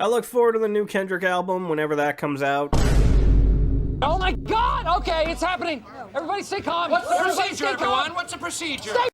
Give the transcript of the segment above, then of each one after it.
I look forward to the new Kendrick album whenever that comes out. Oh my God! Okay, it's happening. Everybody stay calm. What's the procedure, everyone? What's the procedure? Stay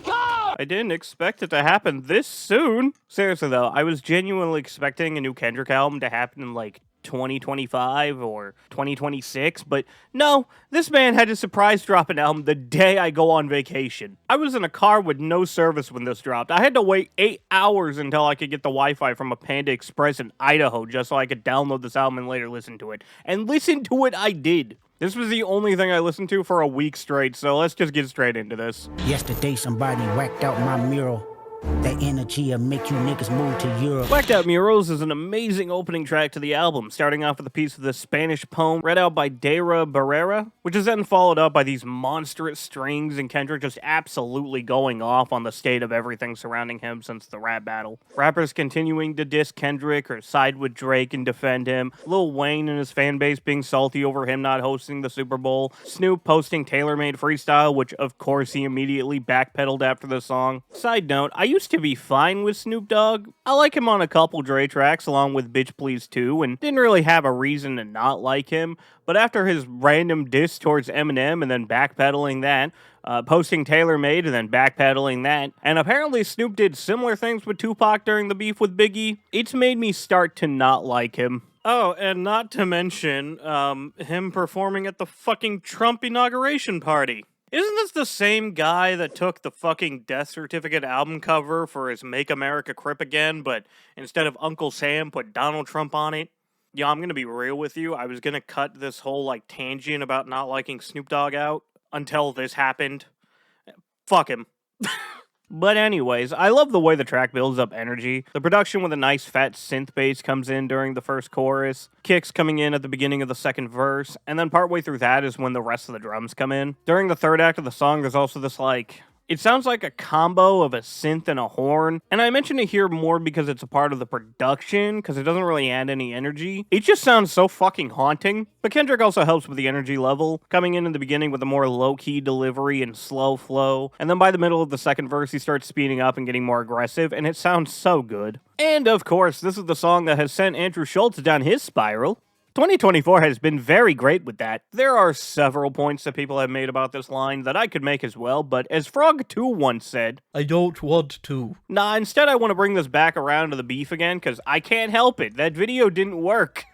calm. I didn't expect it to happen this soon. Seriously though, I was genuinely expecting a new Kendrick album to happen in like 2025 or 2026, but no, this man had to surprise drop an album the day I go on vacation. I was in a car with no service when this dropped. I had to wait 8 hours until I could get the Wi-Fi from a Panda Express in Idaho just so I could download this album and later listen to it. And listen to it I did. This was the only thing I listened to for a week straight, so let's just get straight into this. Yesterday somebody whacked out my mural. That energy'll make you niggas move to Europe. Whacked Out Murals is an amazing opening track to the album, starting off with a piece of the Spanish poem read out by Dara Barrera, which is then followed up by these monstrous strings and Kendrick just absolutely going off on the state of everything surrounding him since the rap battle. Rappers continuing to diss Kendrick or side with Drake and defend him, Lil Wayne and his fan base being salty over him not hosting the Super Bowl, Snoop posting tailor-made freestyle, which of course he immediately backpedaled after the song. Side note, I used to be fine with Snoop Dogg. I like him on a couple Dre tracks along with Bitch Please 2 and didn't really have a reason to not like him, but after his random diss towards Eminem and then backpedaling that, posting Tailor Made and then backpedaling that, and apparently Snoop did similar things with Tupac during the beef with Biggie, it's made me start to not like him. Oh, and not to mention, him performing at the fucking Trump inauguration party. Isn't this the same guy that took the fucking Death Certificate album cover for his Make America Crip Again, but instead of Uncle Sam, put Donald Trump on it? Yeah, I'm gonna be real with you. I was gonna cut this whole, tangent about not liking Snoop Dogg out until this happened. Fuck him. But anyways, I love the way the track builds up energy. The production with a nice fat synth bass comes in during the first chorus, kicks coming in at the beginning of the second verse, and then partway through that is when the rest of the drums come in. During the third act of the song, there's also this it sounds like a combo of a synth and a horn, and I mention it here more because it's a part of the production, because it doesn't really add any energy. It just sounds so fucking haunting. But Kendrick also helps with the energy level, coming in the beginning with a more low-key delivery and slow flow, and then by the middle of the second verse he starts speeding up and getting more aggressive, and it sounds so good. And of course, this is the song that has sent Andrew Schultz down his spiral. 2024 has been very great with that. There are several points that people have made about this line that I could make as well, but as Frog2 once said, I don't want to. Nah, instead I want to bring this back around to the beef again, because I can't help it. That video didn't work.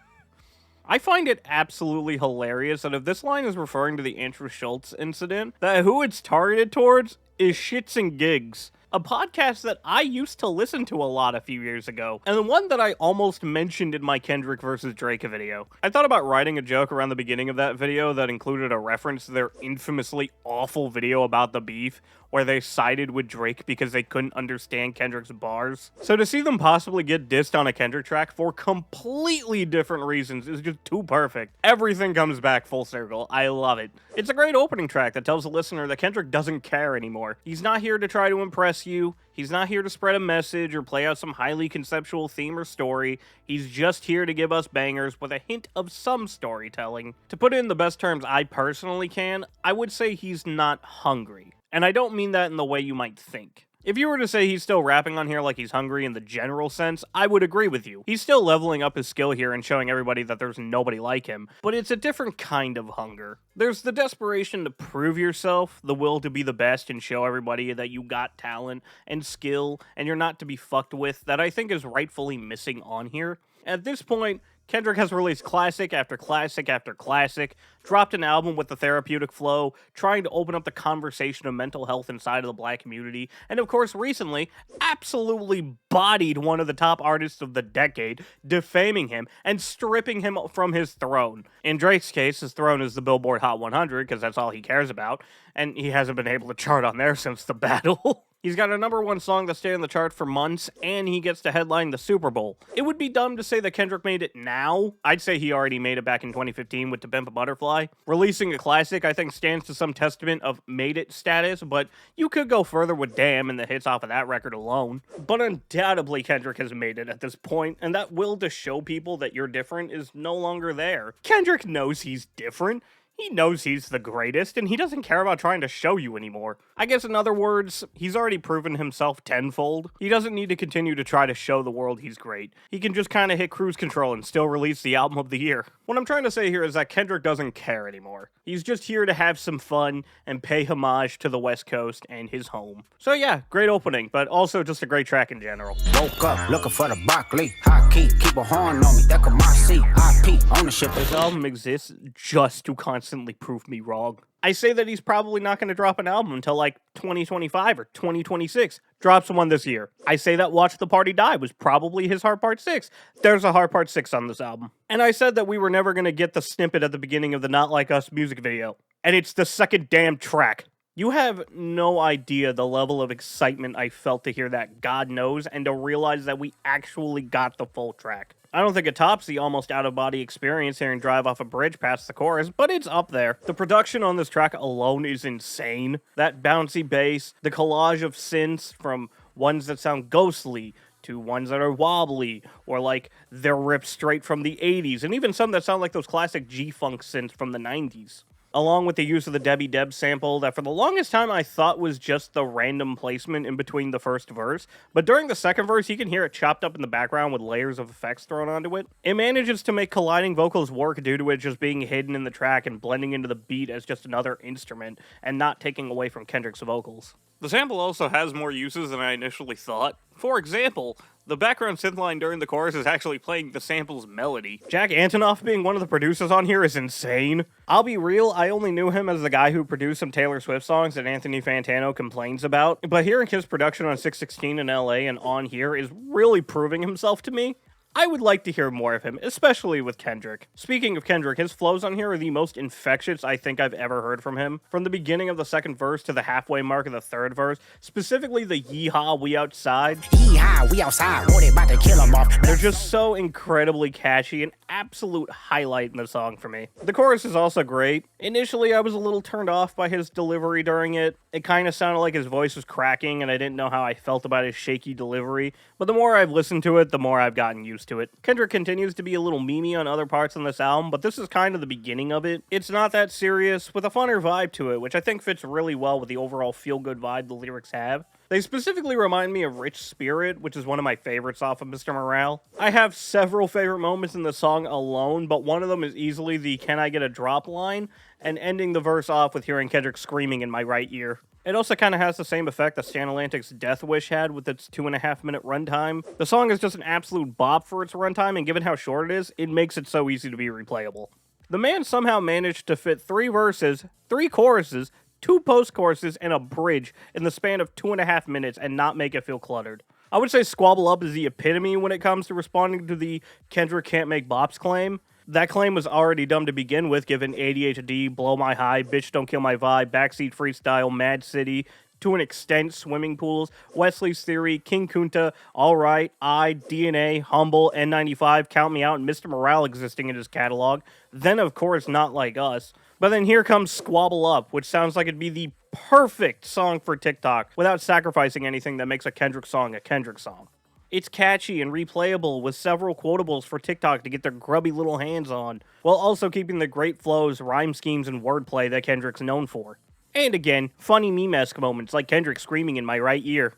I find it absolutely hilarious that if this line is referring to the Andrew Schultz incident, that who it's targeted towards is Shits and Gigs, a podcast that I used to listen to a lot a few years ago, and the one that I almost mentioned in my Kendrick versus Drake video. I thought about writing a joke around the beginning of that video that included a reference to their infamously awful video about the beef, where they sided with Drake because they couldn't understand Kendrick's bars. So to see them possibly get dissed on a Kendrick track for completely different reasons is just too perfect. Everything comes back full circle. I love it. It's a great opening track that tells the listener that Kendrick doesn't care anymore. He's not here to try to impress you. He's not here to spread a message or play out some highly conceptual theme or story. He's just here to give us bangers with a hint of some storytelling. To put it in the best terms I personally can, I would say he's not hungry. And I don't mean that in the way you might think. If you were to say he's still rapping on here like he's hungry in the general sense, I would agree with you. He's still leveling up his skill here and showing everybody that there's nobody like him, but it's a different kind of hunger. There's the desperation to prove yourself, the will to be the best and show everybody that you got talent and skill and you're not to be fucked with that I think is rightfully missing on here. At this point, Kendrick has released classic after classic after classic, dropped an album with the therapeutic flow, trying to open up the conversation of mental health inside of the black community, and of course recently, absolutely bodied one of the top artists of the decade, defaming him and stripping him from his throne. In Drake's case, his throne is the Billboard Hot 100, because that's all he cares about, and he hasn't been able to chart on there since the battle. He's got a #1 song that stayed on the chart for months, and he gets to headline the Super Bowl. It would be dumb to say that Kendrick made it now. I'd say he already made it back in 2015 with To Pimp a Butterfly. Releasing a classic, I think, stands to some testament of made it status, but you could go further with Damn and the hits off of that record alone. But undoubtedly, Kendrick has made it at this point, and that will to show people that you're different is no longer there. Kendrick knows he's different. He knows he's the greatest, and he doesn't care about trying to show you anymore. I guess in other words, he's already proven himself tenfold. He doesn't need to continue to try to show the world he's great. He can just kind of hit cruise control and still release the album of the year. What I'm trying to say here is that Kendrick doesn't care anymore. He's just here to have some fun and pay homage to the West Coast and his home. So yeah, great opening, but also just a great track in general. Woke up looking for the broccoli. High key, keep a horn on me. That could my seat. IP ownership. This album exists just to constantly prove me wrong. I say that he's probably not going to drop an album until like 2025 or 2026. Drops one this year. I say that Watch the Party Die was probably his Hard Part 6. There's a Hard Part 6 on this album. And I said that we were never going to get the snippet at the beginning of the Not Like Us music video. And it's the second damn track. You have no idea the level of excitement I felt to hear that, God knows, and to realize that we actually got the full track. I don't think it tops the almost out-of-body experience hearing Drive Off a Bridge past the chorus, but it's up there. The production on this track alone is insane. That bouncy bass, the collage of synths from ones that sound ghostly to ones that are wobbly, or like they're ripped straight from the 80s, and even some that sound like those classic G-Funk synths from the 90s. Along with the use of the Debbie Deb sample that for the longest time I thought was just the random placement in between the first verse, but during the second verse you can hear it chopped up in the background with layers of effects thrown onto it. It manages to make colliding vocals work due to it just being hidden in the track and blending into the beat as just another instrument, and not taking away from Kendrick's vocals. The sample also has more uses than I initially thought. For example, the background synth line during the chorus is actually playing the sample's melody. Jack Antonoff being one of the producers on here is insane. I'll be real, I only knew him as the guy who produced some Taylor Swift songs that Anthony Fantano complains about, but hearing his production on 616 in LA and on here is really proving himself to me. I would like to hear more of him, especially with Kendrick. Speaking of Kendrick, his flows on here are the most infectious I think I've ever heard from him. From the beginning of the second verse to the halfway mark of the third verse, specifically the yeehaw we outside. Yeehaw, we outside. Boy, they about to kill them off. They're just so incredibly catchy, an absolute highlight in the song for me. The chorus is also great. Initially, I was a little turned off by his delivery during it. It kind of sounded like his voice was cracking, and I didn't know how I felt about his shaky delivery. But the more I've listened to it, the more I've gotten used to it. Kendrick continues to be a little memey on other parts on this album, but this is kind of the beginning of it. It's not that serious, with a funner vibe to it, which I think fits really well with the overall feel-good vibe the lyrics have. They specifically remind me of Rich Spirit, which is one of my favorites off of Mr. Morale. I have several favorite moments in the song alone, but one of them is easily the "Can I get a drop" line, and ending the verse off with hearing Kendrick screaming in my right ear. It also kind of has the same effect that Stan Atlantic's Death Wish had with its 2.5-minute runtime. The song is just an absolute bop for its runtime, and given how short it is, it makes it so easy to be replayable. The man somehow managed to fit 3 verses, 3 choruses, 2 post-choruses, and a bridge in the span of 2.5 minutes and not make it feel cluttered. I would say Squabble Up is the epitome when it comes to responding to the Kendrick can't make bops claim. That claim was already dumb to begin with, given ADHD, Blow My High, Bitch Don't Kill My Vibe, Backseat Freestyle, Mad City, to an extent, Swimming Pools, Wesley's Theory, King Kunta, Alright, DNA, Humble, N95, Count Me Out, and Mr. Morale existing in his catalog. Then, of course, Not Like Us. But then here comes Squabble Up, which sounds like it'd be the perfect song for TikTok, without sacrificing anything that makes a Kendrick song a Kendrick song. It's catchy and replayable with several quotables for TikTok to get their grubby little hands on, while also keeping the great flows, rhyme schemes, and wordplay that Kendrick's known for. And again, funny meme-esque moments like Kendrick screaming in my right ear.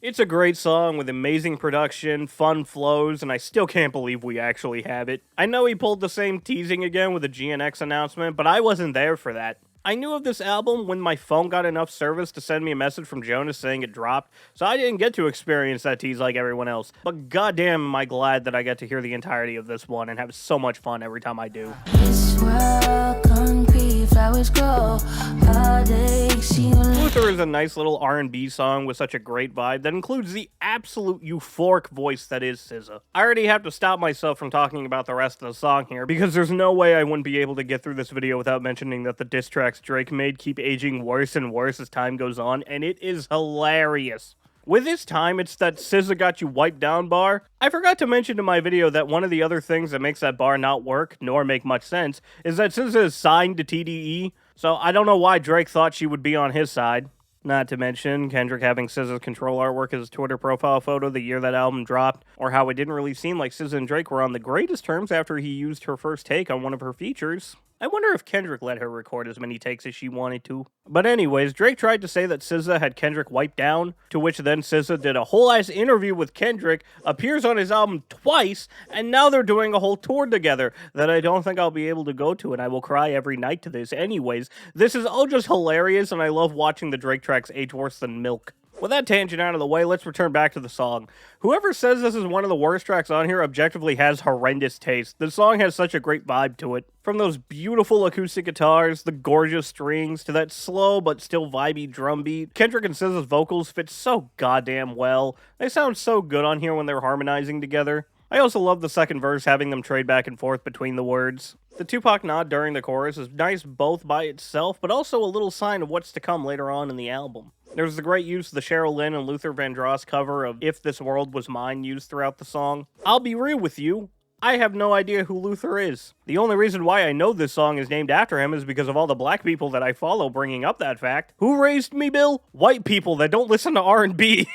It's a great song with amazing production, fun flows, and I still can't believe we actually have it. I know he pulled the same teasing again with the GNX announcement, but I wasn't there for that. I knew of this album when my phone got enough service to send me a message from Jonas saying it dropped, so I didn't get to experience that tease like everyone else. But goddamn am I glad that I get to hear the entirety of this one and have so much fun every time I do. This world, concrete, flowers grow, heartaches, Luther is a nice little R&B song with such a great vibe that includes the absolute euphoric voice that is SZA. I already have to stop myself from talking about the rest of the song here, because there's no way I wouldn't be able to get through this video without mentioning that the diss tracks Drake made keep aging worse and worse as time goes on, and it is hilarious. With this time, it's that SZA got you wiped down bar. I forgot to mention in my video that one of the other things that makes that bar not work, nor make much sense, is that SZA is signed to TDE, so I don't know why Drake thought she would be on his side. Not to mention Kendrick having SZA's control artwork as his Twitter profile photo the year that album dropped, or how it didn't really seem like SZA and Drake were on the greatest terms after he used her first take on one of her features. I wonder if Kendrick let her record as many takes as she wanted to. But anyways, Drake tried to say that SZA had Kendrick wiped down, to which then SZA did a whole ass interview with Kendrick, appears on his album twice, and now they're doing a whole tour together that I don't think I'll be able to go to, and I will cry every night to this. Anyways, this is all just hilarious, and I love watching the Drake tracks age worse than milk. With that tangent out of the way, let's return back to the song. Whoever says this is one of the worst tracks on here objectively has horrendous taste. The song has such a great vibe to it. From those beautiful acoustic guitars, the gorgeous strings, to that slow but still vibey drum beat, Kendrick and SZA's vocals fit so goddamn well. They sound so good on here when they're harmonizing together. I also love the second verse having them trade back and forth between the words. The Tupac nod during the chorus is nice both by itself, but also a little sign of what's to come later on in the album. There's the great use of the Cheryl Lynn and Luther Vandross cover of If This World Was Mine used throughout the song. I'll be real with you, I have no idea who Luther is. The only reason why I know this song is named after him is because of all the black people that I follow bringing up that fact. Who raised me, Bill? White people that don't listen to R&B.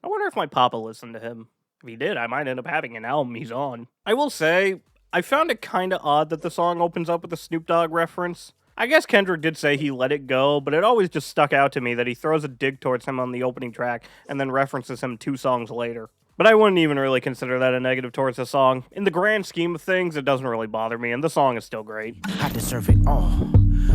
I wonder if my papa listened to him. If he did, I might end up having an album he's on. I will say, I found it kinda odd that the song opens up with a Snoop Dogg reference. I guess Kendrick did say he let it go, but it always just stuck out to me that he throws a dig towards him on the opening track and then references him 2 songs later. But I wouldn't even really consider that a negative towards the song. In the grand scheme of things, it doesn't really bother me, and the song is still great. I deserve it all.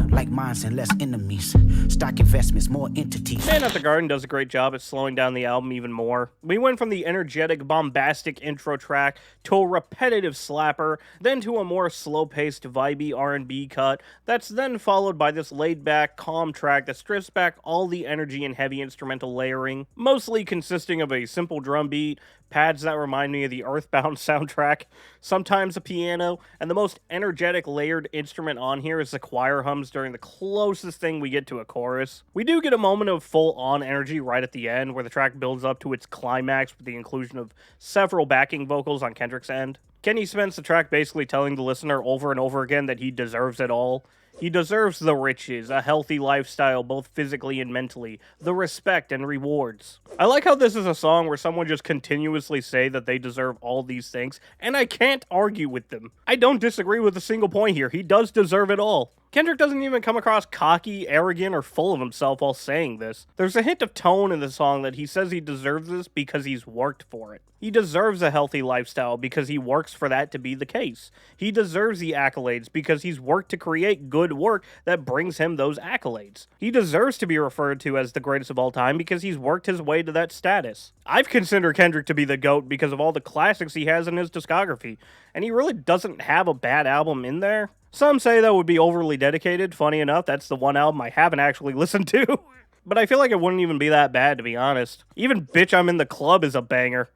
Like minds and less enemies. Stock investments, more entities. Man at the Garden does a great job at slowing down the album even more. We went from the energetic, bombastic intro track to a repetitive slapper, then to a more slow-paced, vibey R&B cut, that's then followed by this laid-back, calm track that strips back all the energy and heavy instrumental layering, mostly consisting of a simple drum beat, pads that remind me of the Earthbound soundtrack, sometimes a piano, and the most energetic layered instrument on here is the choir hums during the closest thing we get to a chorus. We do get a moment of full-on energy right at the end, where the track builds up to its climax with the inclusion of several backing vocals on Kendrick's end. Kenny spends the track basically telling the listener over and over again that he deserves it all. He deserves the riches, a healthy lifestyle both physically and mentally, the respect and rewards. I like how this is a song where someone just continuously say that they deserve all these things, and I can't argue with them. I don't disagree with a single point here. He does deserve it all. Kendrick doesn't even come across cocky, arrogant, or full of himself while saying this. There's a hint of tone in the song that he says he deserves this because he's worked for it. He deserves a healthy lifestyle because he works for that to be the case. He deserves the accolades because he's worked to create good work that brings him those accolades. He deserves to be referred to as the greatest of all time because he's worked his way to that status. I've considered Kendrick to be the GOAT because of all the classics he has in his discography, and he really doesn't have a bad album in there. Some say that would be overly dedicated. Funny enough, that's the one album I haven't actually listened to. But I feel like it wouldn't even be that bad, to be honest. Even Bitch I'm in the Club is a banger.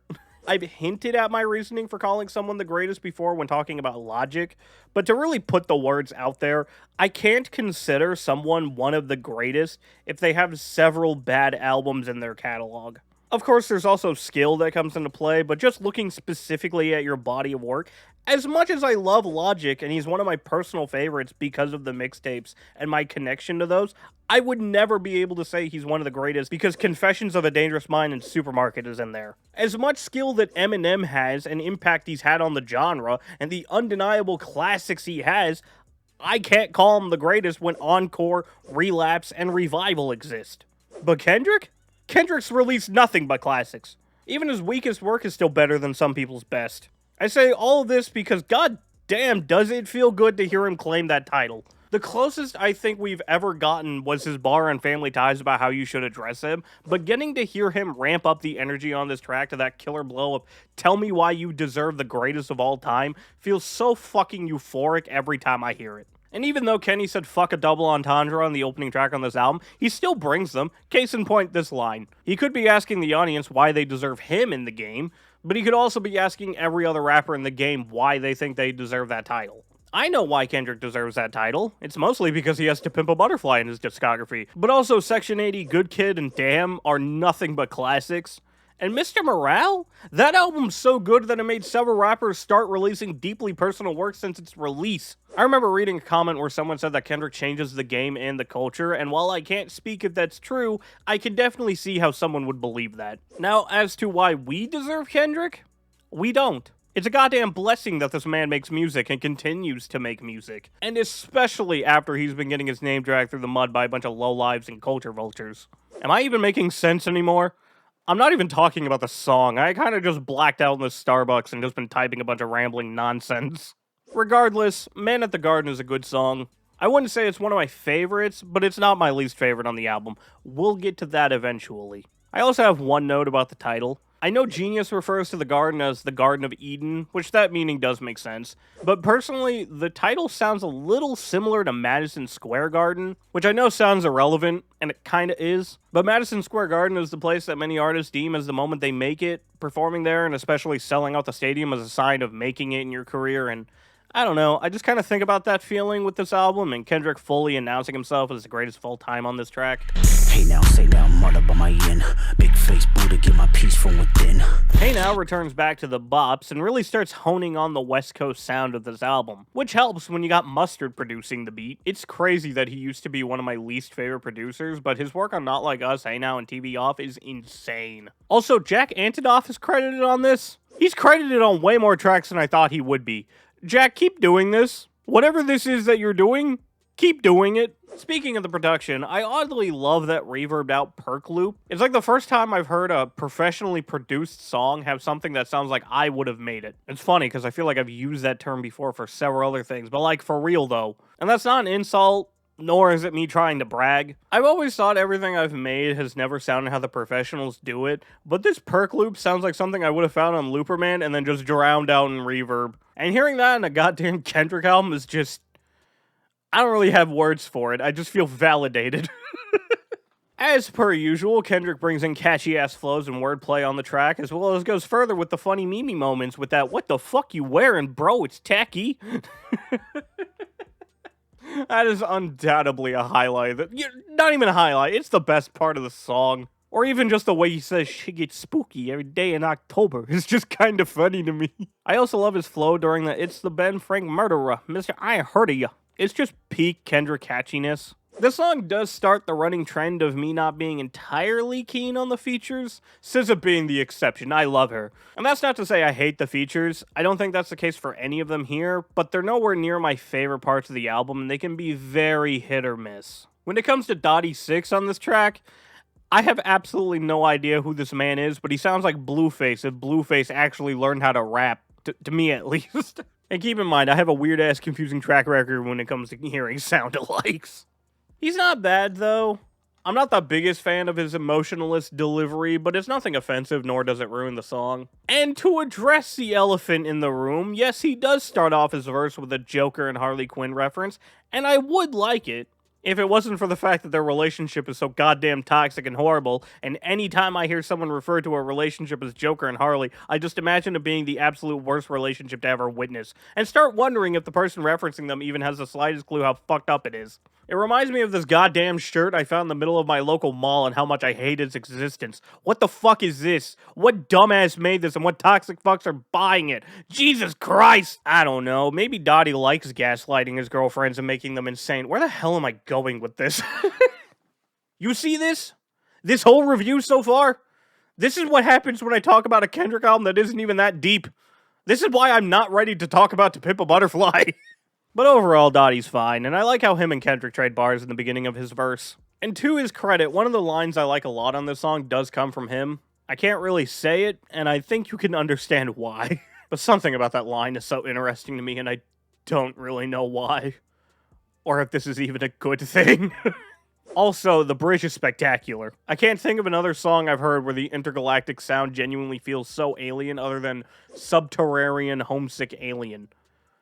I've hinted at my reasoning for calling someone the greatest before when talking about Logic, but to really put the words out there, I can't consider someone one of the greatest if they have several bad albums in their catalog. Of course, there's also skill that comes into play, but just looking specifically at your body of work, as much as I love Logic, and he's one of my personal favorites because of the mixtapes and my connection to those, I would never be able to say he's one of the greatest because Confessions of a Dangerous Mind and Supermarket is in there. As much skill that Eminem has and impact he's had on the genre, and the undeniable classics he has, I can't call him the greatest when Encore, Relapse, and Revival exist. But Kendrick? Kendrick's released nothing but classics. Even his weakest work is still better than some people's best. I say all of this because god damn does it feel good to hear him claim that title. The closest I think we've ever gotten was his bar on Family Ties about how you should address him, but getting to hear him ramp up the energy on this track to that killer blow of "Tell me why you deserve the greatest of all time" feels so fucking euphoric every time I hear it. And even though Kenny said fuck a double entendre on the opening track on this album, he still brings them. Case in point, this line. He could be asking the audience why they deserve him in the game, but he could also be asking every other rapper in the game why they think they deserve that title. I know why Kendrick deserves that title. It's mostly because he has To Pimp a Butterfly in his discography. But also Section 80, Good Kid, and Damn are nothing but classics. And Mr. Morale? That album's so good that it made several rappers start releasing deeply personal work since its release. I remember reading a comment where someone said that Kendrick changes the game and the culture, and while I can't speak if that's true, I can definitely see how someone would believe that. Now, as to why we deserve Kendrick, we don't. It's a goddamn blessing that this man makes music and continues to make music. And especially after he's been getting his name dragged through the mud by a bunch of lowlives and culture vultures. Am I even making sense anymore? I'm not even talking about the song. I kind of just blacked out in the Starbucks and just been typing a bunch of rambling nonsense. Regardless, Man at the Garden is a good song. I wouldn't say it's one of my favorites, but it's not my least favorite on the album. We'll get to that eventually. I also have one note about the title. I know Genius refers to the garden as the Garden of Eden, which that meaning does make sense, but personally, the title sounds a little similar to Madison Square Garden, which I know sounds irrelevant, and it kinda is, but Madison Square Garden is the place that many artists deem as the moment they make it, performing there, and especially selling out the stadium as a sign of making it in your career, and I don't know, I just kind of think about that feeling with this album, and Kendrick fully announcing himself as the greatest of all time on this track. Hey now, say now, murder by my yin. Big face Buddha, get my peace from within. Hey Now returns back to the bops and really starts honing on the West Coast sound of this album, which helps when you got Mustard producing the beat. It's crazy that he used to be one of my least favorite producers, but his work on Not Like Us, Hey Now, and TV Off is insane. Also, Jack Antonoff is credited on this. He's credited on way more tracks than I thought he would be. Jack, keep doing this. Whatever this is that you're doing, keep doing it. Speaking of the production, I oddly love that reverbed out perk loop. It's like the first time I've heard a professionally produced song have something that sounds like I would have made it. It's funny because I feel like I've used that term before for several other things, but like for real though. And that's not an insult, nor is it me trying to brag. I've always thought everything I've made has never sounded how the professionals do it, but this perk loop sounds like something I would have found on Looperman and then just drowned out in reverb. And hearing that in a goddamn Kendrick album is just... I don't really have words for it. I just feel validated. As per usual, Kendrick brings in catchy-ass flows and wordplay on the track, as well as goes further with the funny meme moments with that, "What the fuck you wearing, bro? It's tacky." That is undoubtedly a highlight. Not even a highlight, it's the best part of the song. Or even just the way he says shit gets spooky every day in October. It's just kind of funny to me. I also love his flow during the "It's the Ben Frank murderer, Mr. I heard of ya." It's just peak Kendrick catchiness. This song does start the running trend of me not being entirely keen on the features, SZA being the exception. I love her. And that's not to say I hate the features. I don't think that's the case for any of them here, but they're nowhere near my favorite parts of the album, and they can be very hit or miss. When it comes to Dottie 6 on this track, I have absolutely no idea who this man is, but he sounds like Blueface if Blueface actually learned how to rap, to me at least. And keep in mind, I have a weird-ass confusing track record when it comes to hearing sound-alikes. He's not bad, though. I'm not the biggest fan of his emotionalist delivery, but it's nothing offensive, nor does it ruin the song. And to address the elephant in the room, yes, he does start off his verse with a Joker and Harley Quinn reference, and I would like it if it wasn't for the fact that their relationship is so goddamn toxic and horrible, and anytime I hear someone refer to a relationship as Joker and Harley, I just imagine it being the absolute worst relationship to ever witness, and start wondering if the person referencing them even has the slightest clue how fucked up it is. It reminds me of this goddamn shirt I found in the middle of my local mall and how much I hate its existence. What the fuck is this? What dumbass made this and what toxic fucks are buying it? Jesus Christ! I don't know. Maybe Dottie likes gaslighting his girlfriends and making them insane. Where the hell am I going with this? You see this? This whole review so far? This is what happens when I talk about a Kendrick album that isn't even that deep. This is why I'm not ready to talk about To Pimp a Butterfly. But overall, Dottie's fine, and I like how him and Kendrick trade bars in the beginning of his verse. And to his credit, one of the lines I like a lot on this song does come from him. I can't really say it, and I think you can understand why. But something about that line is so interesting to me, and I don't really know why. Or if this is even a good thing. Also, the bridge is spectacular. I can't think of another song I've heard where the intergalactic sound genuinely feels so alien other than Subterranean Homesick Alien.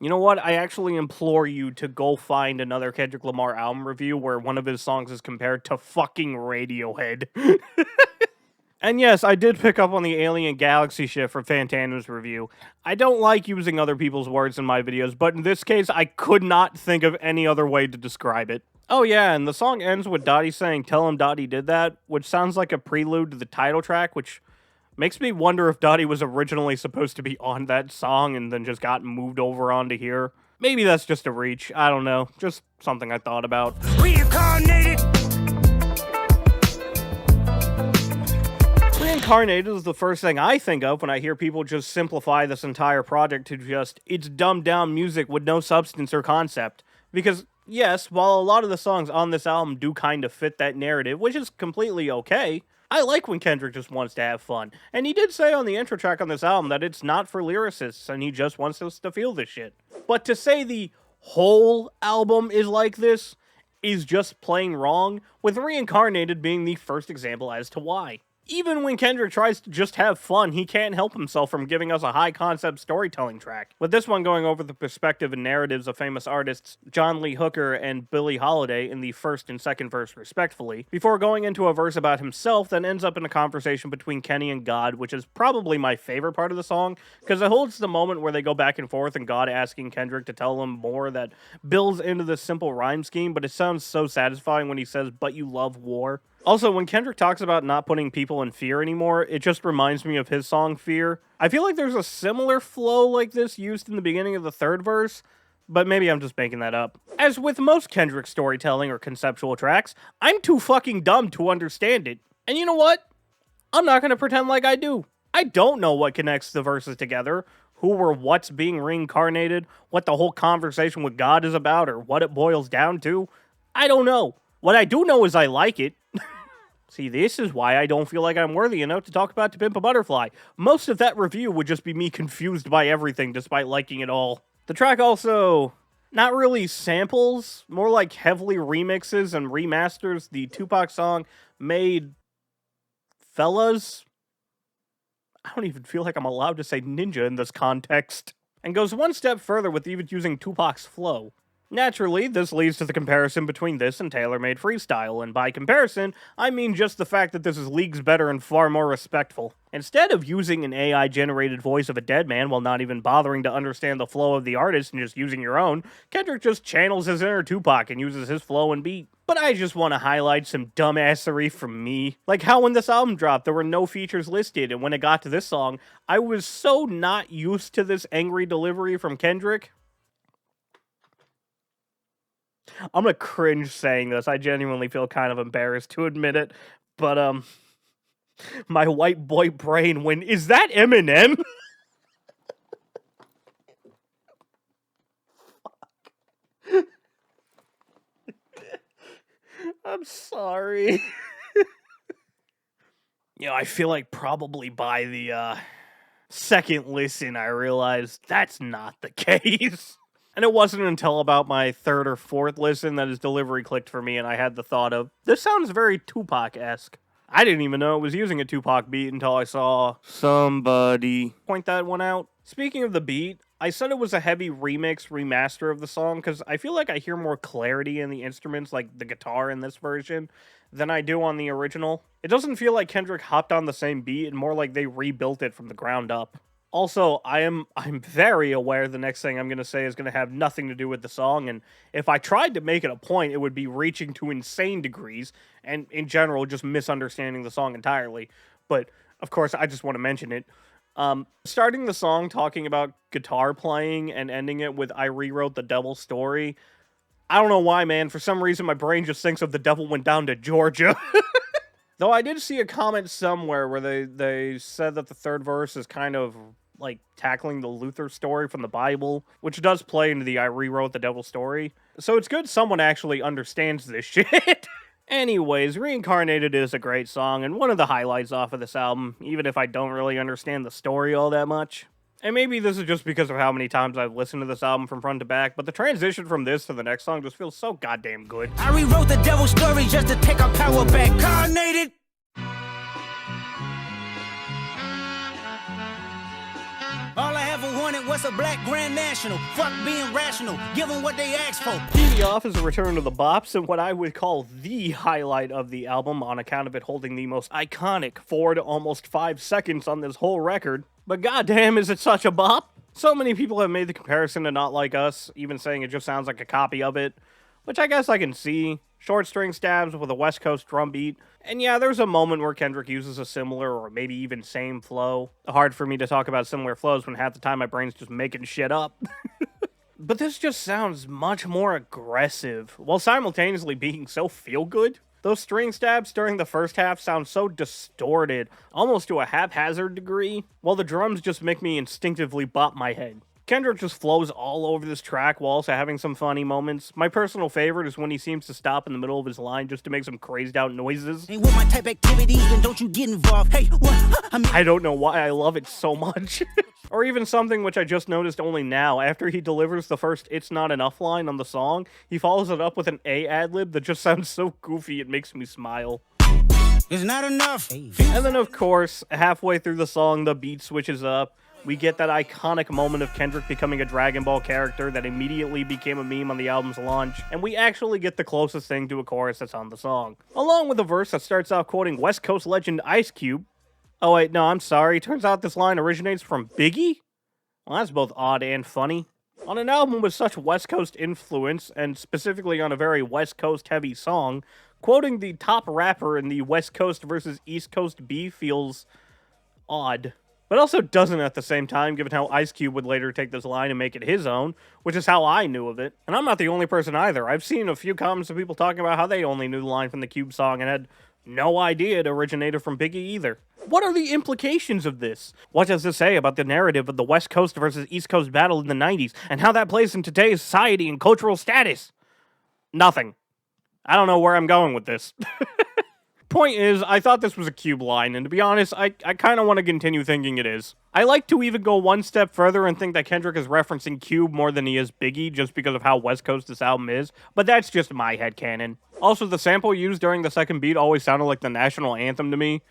You know what? I actually implore you to go find another Kendrick Lamar album review where one of his songs is compared to fucking Radiohead. And yes, I did pick up on the alien galaxy shit from Fantana's review. I don't like using other people's words in my videos, but in this case, I could not think of any other way to describe it. Oh yeah, and the song ends with Dottie saying, "Tell him Dottie did that," which sounds like a prelude to the title track, which makes me wonder if Dottie was originally supposed to be on that song and then just got moved over onto here. Maybe that's just a reach. I don't know. Just something I thought about. Reincarnated. Reincarnated is the first thing I think of when I hear people just simplify this entire project to just, it's dumbed down music with no substance or concept. Because, yes, while a lot of the songs on this album do kind of fit that narrative, which is completely okay, I like when Kendrick just wants to have fun. And he did say on the intro track on this album that it's not for lyricists, and he just wants us to feel this shit. But to say the whole album is like this is just plain wrong, with Reincarnated being the first example as to why. Even when Kendrick tries to just have fun, he can't help himself from giving us a high-concept storytelling track, with this one going over the perspective and narratives of famous artists John Lee Hooker and Billie Holiday in the first and second verse respectively, before going into a verse about himself that ends up in a conversation between Kenny and God, which is probably my favorite part of the song, because it holds the moment where they go back and forth and God asking Kendrick to tell him more that builds into this simple rhyme scheme, but it sounds so satisfying when he says, "But you love war." Also, when Kendrick talks about not putting people in fear anymore, it just reminds me of his song Fear. I feel like there's a similar flow like this used in the beginning of the third verse, but maybe I'm just making that up. As with most Kendrick storytelling or conceptual tracks, I'm too fucking dumb to understand it. And you know what? I'm not gonna pretend like I do. I don't know what connects the verses together, who or what's being reincarnated, what the whole conversation with God is about, or what it boils down to. I don't know. What I do know is I like it. See, this is why I don't feel like I'm worthy enough to talk about To Pimp a Butterfly. Most of that review would just be me confused by everything despite liking it all. The track also, not really samples, more like heavily remixes and remasters the Tupac song Made Fellas. I don't even feel like I'm allowed to say ninja in this context. And goes one step further with even using Tupac's flow. Naturally, this leads to the comparison between this and tailor-made freestyle, and by comparison, I mean just the fact that this is leagues better and far more respectful. Instead of using an AI-generated voice of a dead man while not even bothering to understand the flow of the artist and just using your own, Kendrick just channels his inner Tupac and uses his flow and beat. But I just want to highlight some dumbassery from me. Like how when this album dropped, there were no features listed, and when it got to this song, I was so not used to this angry delivery from Kendrick. I'm gonna cringe saying this. I genuinely feel kind of embarrassed to admit it. But, my white boy brain went, is that Eminem? I'm sorry. You know, I feel like probably by the, second listen, I realized that's not the case. And it wasn't until about my third or fourth listen that his delivery clicked for me and I had the thought of, this sounds very Tupac-esque. I didn't even know it was using a Tupac beat until I saw somebody point that one out. Speaking of the beat, I said it was a heavy remaster of the song because I feel like I hear more clarity in the instruments, like the guitar in this version, than I do on the original. It doesn't feel like Kendrick hopped on the same beat, and more like they rebuilt it from the ground up. Also, I'm very aware the next thing I'm going to say is going to have nothing to do with the song, and if I tried to make it a point, it would be reaching to insane degrees, and in general, just misunderstanding the song entirely. But, of course, I just want to mention it. Starting the song talking about guitar playing and ending it with I rewrote the devil's story. I don't know why, man. For some reason, my brain just thinks of the devil went down to Georgia. Though I did see a comment somewhere where they said that the third verse is kind of like tackling the Luther story from the Bible, which does play into the I rewrote the devil's story. So it's good someone actually understands this shit. Anyways, Reincarnated is a great song and one of the highlights off of this album, even if I don't really understand the story all that much. And maybe this is just because of how many times I've listened to this album from front to back, but the transition from this to the next song just feels so goddamn good. I rewrote the devil's story just to take our power back. Carnated. All I ever wanted was a black Grand National. Fuck being rational, give them what they asked for. TV Off is a return to the bops and what I would call the highlight of the album on account of it holding the most iconic 4 to almost 5 seconds on this whole record. But goddamn, is it such a bop? So many people have made the comparison to Not Like Us, even saying it just sounds like a copy of it, which I guess I can see. Short string stabs with a West Coast drum beat. And yeah, there's a moment where Kendrick uses a similar or maybe even same flow. Hard for me to talk about similar flows when half the time my brain's just making shit up. But this just sounds much more aggressive, while simultaneously being so feel-good. Those string stabs during the first half sound so distorted, almost to a haphazard degree, while the drums just make me instinctively bop my head. Kendrick just flows all over this track while also having some funny moments. My personal favorite is when he seems to stop in the middle of his line just to make some crazed out noises. Ain't with my type activities, then don't you get involved. Hey, what? I don't know why I love it so much. Or even something which I just noticed only now. After he delivers the first "It's Not Enough" line on the song, he follows it up with an A ad-lib that just sounds so goofy it makes me smile. It's not enough. And then, of course, halfway through the song, the beat switches up. We get that iconic moment of Kendrick becoming a Dragon Ball character that immediately became a meme on the album's launch, and we actually get the closest thing to a chorus that's on the song. Along with a verse that starts off quoting West Coast legend Ice Cube. Oh wait, no, I'm sorry. Turns out this line originates from Biggie? Well, that's both odd and funny. On an album with such West Coast influence, and specifically on a very West Coast heavy song, quoting the top rapper in the West Coast versus East Coast beef feels odd. But also doesn't at the same time, given how Ice Cube would later take this line and make it his own, which is how I knew of it. And I'm not the only person either. I've seen a few comments of people talking about how they only knew the line from the Cube song and had no idea it originated from Biggie either. What are the implications of this? What does this say about the narrative of the West Coast versus East Coast battle in the 90s, and how that plays in today's society and cultural status? Nothing. I don't know where I'm going with this. Point is, I thought this was a Cube line, and to be honest, I kind of want to continue thinking it is. I like to even go one step further and think that Kendrick is referencing Cube more than he is Biggie, just because of how West Coast this album is, but that's just my headcanon. Also, the sample used during the second beat always sounded like the national anthem to me,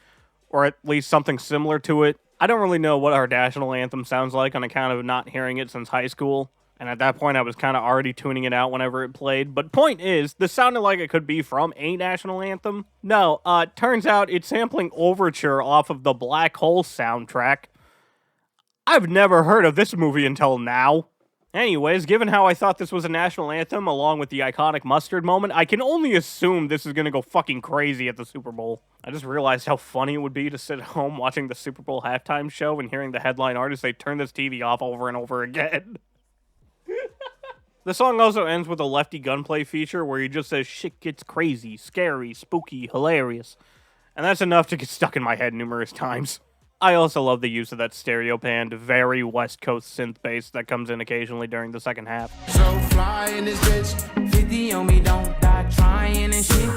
or at least something similar to it. I don't really know what our national anthem sounds like on account of not hearing it since high school. And at that point, I was kind of already tuning it out whenever it played. But point is, this sounded like it could be from a national anthem. No, turns out it's sampling Overture off of the Black Hole soundtrack. I've never heard of this movie until now. Anyways, given how I thought this was a national anthem, along with the iconic mustard moment, I can only assume this is gonna go fucking crazy at the Super Bowl. I just realized how funny it would be to sit at home watching the Super Bowl halftime show and hearing the headline artist say, "Turn this TV off," over and over again. The song also ends with a Lefty gunplay feature where he just says shit gets crazy, scary, spooky, hilarious. And that's enough to get stuck in my head numerous times. I also love the use of that stereo panned, very West Coast synth bass that comes in occasionally during the second half. So fly in this bitch, 50 on me, don't die trying and shit.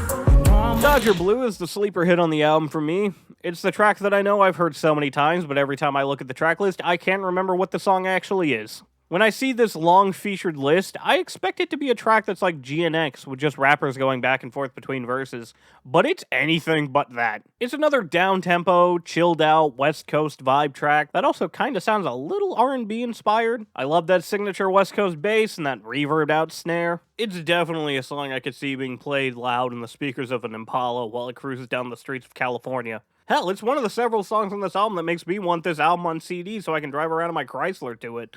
Dodger Blue is the sleeper hit on the album for me. It's the track that I know I've heard so many times, but every time I look at the track list, I can't remember what the song actually is. When I see this long featured list, I expect it to be a track that's like GNX, with just rappers going back and forth between verses, but it's anything but that. It's another down-tempo, chilled-out, West Coast vibe track that also kinda sounds a little R&B inspired. I love that signature West Coast bass and that reverbed-out snare. It's definitely a song I could see being played loud in the speakers of an Impala while it cruises down the streets of California. Hell, it's one of the several songs on this album that makes me want this album on CD so I can drive around in my Chrysler to it.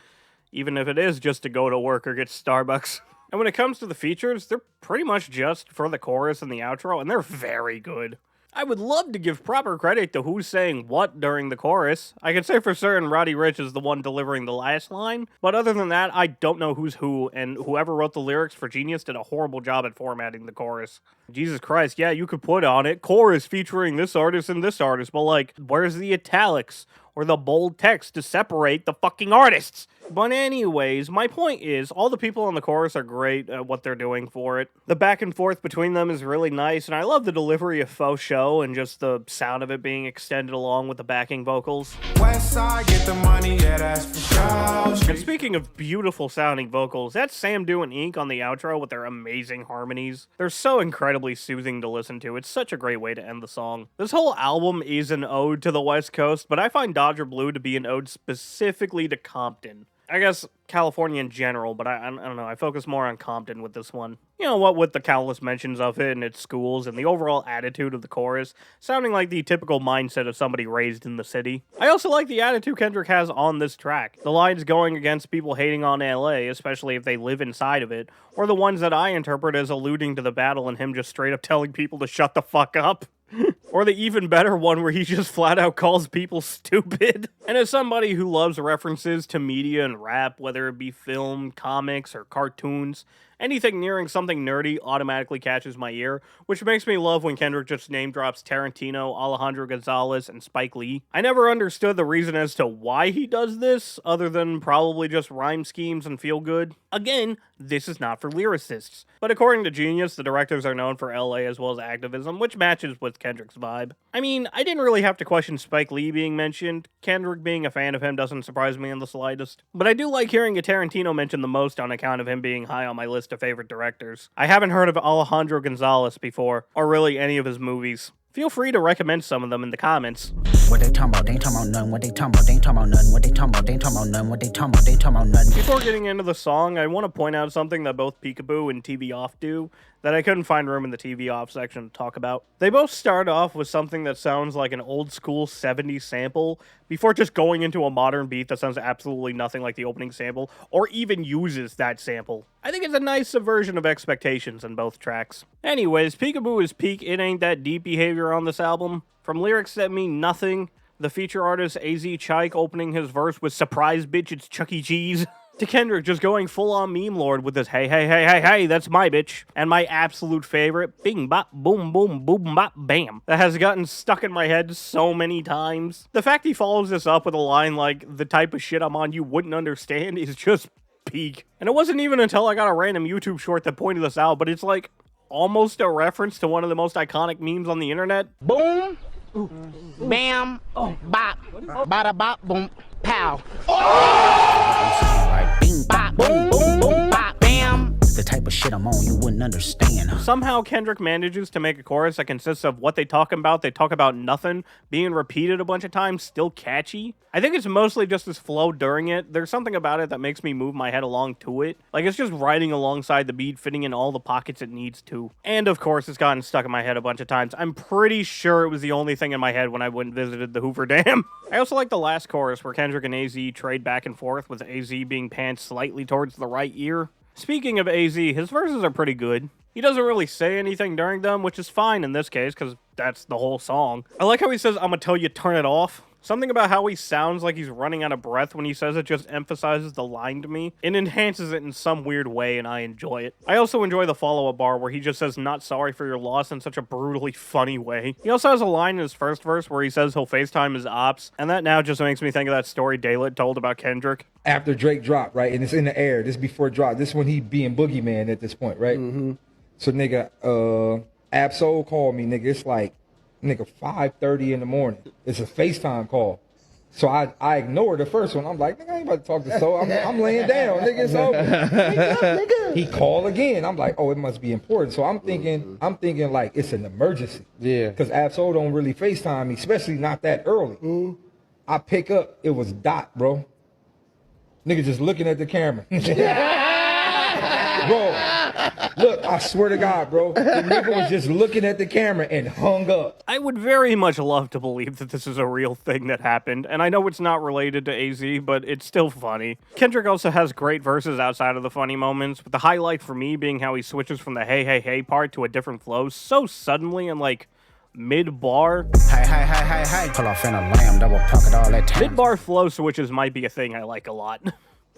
Even if it is just to go to work or get Starbucks. And when it comes to the features, they're pretty much just for the chorus and the outro, and they're very good. I would love to give proper credit to who's saying what during the chorus. I can say for certain Roddy Ricch is the one delivering the last line, but other than that, I don't know who's who, and whoever wrote the lyrics for Genius did a horrible job at formatting the chorus. Jesus Christ, yeah, you could put on it, chorus featuring this artist and this artist, but like, where's the italics? Or the bold text to separate the fucking artists. But anyways, my point is, all the people on the chorus are great at what they're doing for it. The back and forth between them is really nice, and I love the delivery of Faux Show and just the sound of it being extended along with the backing vocals. West side, get the money, yeah, that's for sure. And speaking of beautiful sounding vocals, that's Sam Dew and Ink on the outro with their amazing harmonies. They're so incredibly soothing to listen to. It's such a great way to end the song. This whole album is an ode to the West Coast, but I find Dodger Blue to be an ode specifically to Compton. I guess California in general, but I don't know, I focus more on Compton with this one. You know, what with the countless mentions of it and its schools and the overall attitude of the chorus, sounding like the typical mindset of somebody raised in the city. I also like the attitude Kendrick has on this track. The lines going against people hating on LA, especially if they live inside of it, or the ones that I interpret as alluding to the battle and him just straight up telling people to shut the fuck up. Or the even better one where he just flat out calls people stupid. And as somebody who loves references to media and rap, whether it be film, comics, or cartoons, Anything nearing something nerdy automatically catches my ear, which makes me love when Kendrick just name drops Tarantino, Alejandro Gonzalez, and Spike Lee. I never understood the reason as to why he does this, other than probably just rhyme schemes and feel good. Again, this is not for lyricists. But according to Genius, the directors are known for LA as well as activism, which matches with Kendrick's vibe. I mean, I didn't really have to question Spike Lee being mentioned. Kendrick being a fan of him doesn't surprise me in the slightest. But I do like hearing a Tarantino mentioned the most on account of him being high on my list of favorite directors. I haven't heard of Alejandro Gonzalez before, or really any of his movies. Feel free to recommend some of them in the comments. What they talking about? They ain't talking about nothing. What they talking about? They ain't talking about nothing. What they talking about? They ain't talking about nothing. What they talking about? They talking about nothing. Before getting into the song, I want to point out something that both Peekaboo and TV Off do that I couldn't find room in the TV Off section to talk about. They both start off with something that sounds like an old school 70s sample before just going into a modern beat that sounds absolutely nothing like the opening sample, or even uses that sample. I think it's a nice subversion of expectations in both tracks. Anyways, Peekaboo is peak It Ain't That Deep behavior on this album. From lyrics that mean nothing, the feature artist AZ Chike opening his verse with "Surprise bitch, it's Chuck E. Cheese," to Kendrick just going full-on meme lord with this "hey, hey, hey, hey, hey, that's my bitch," and my absolute favorite, bing, bop, boom, boom, boom, bop, bam, that has gotten stuck in my head so many times. The fact he follows this up with a line like, "the type of shit I'm on you wouldn't understand," is just peak. And it wasn't even until I got a random YouTube short that pointed this out, but it's like almost a reference to one of the most iconic memes on the internet. Boom, bam, bop, bada bop, boom, pow. Like bing, bop, Boom, boom, boom, bop, bam. the type of shit I'm on you wouldn't understand. Somehow Kendrick manages to make a chorus that consists of what they talk about nothing, being repeated a bunch of times, still catchy. I think it's mostly just his flow during it. There's something about it that makes me move my head along to it. Like, it's just riding alongside the beat, fitting in all the pockets it needs to. And of course, it's gotten stuck in my head a bunch of times. I'm pretty sure it was the only thing in my head when I went and visited the Hoover Dam. I also like the last chorus where Kendrick and AZ trade back and forth, with AZ being panned slightly towards the right ear. Speaking of AZ, his verses are pretty good. He doesn't really say anything during them, which is fine in this case, because that's the whole song. I like how he says, "I'ma tell you, turn it off." Something about how he sounds like he's running out of breath when he says it just emphasizes the line to me. It enhances it in some weird way, and I enjoy it. I also enjoy the follow-up bar where he just says, "not sorry for your loss," in such a brutally funny way. He also has a line in his first verse where he says he'll FaceTime his ops, and that now just makes me think of that story Daylit told about Kendrick. After Drake dropped, right, and it's in the air, this before it dropped, this is when he being Boogeyman at this point, right? Mm-hmm. So, nigga, Absol called me, nigga, it's like, nigga, 5:30 in the morning. It's a FaceTime call. So I ignored the first one. I'm like, nigga, I ain't about to talk to Soul. I'm laying down, nigga. It's over. Nigga. He called again. I'm like, oh, it must be important. So I'm thinking like it's an emergency. Yeah. Because Absol don't really FaceTime me, especially not that early. Mm. I pick up, it was Dot, bro. Nigga just looking at the camera. Bro, look, I swear to God, bro, the nigga was just looking at the camera and hung up. I would very much love to believe that this is a real thing that happened, and I know it's not related to AZ, but it's still funny. Kendrick also has great verses outside of the funny moments, with the highlight for me being how he switches from the hey, hey, hey part to a different flow so suddenly and, like, mid-bar. Hey, hey, hey, hey, hey. Pull off in a lamb, double pocket all that time. Mid-bar flow switches might be a thing I like a lot.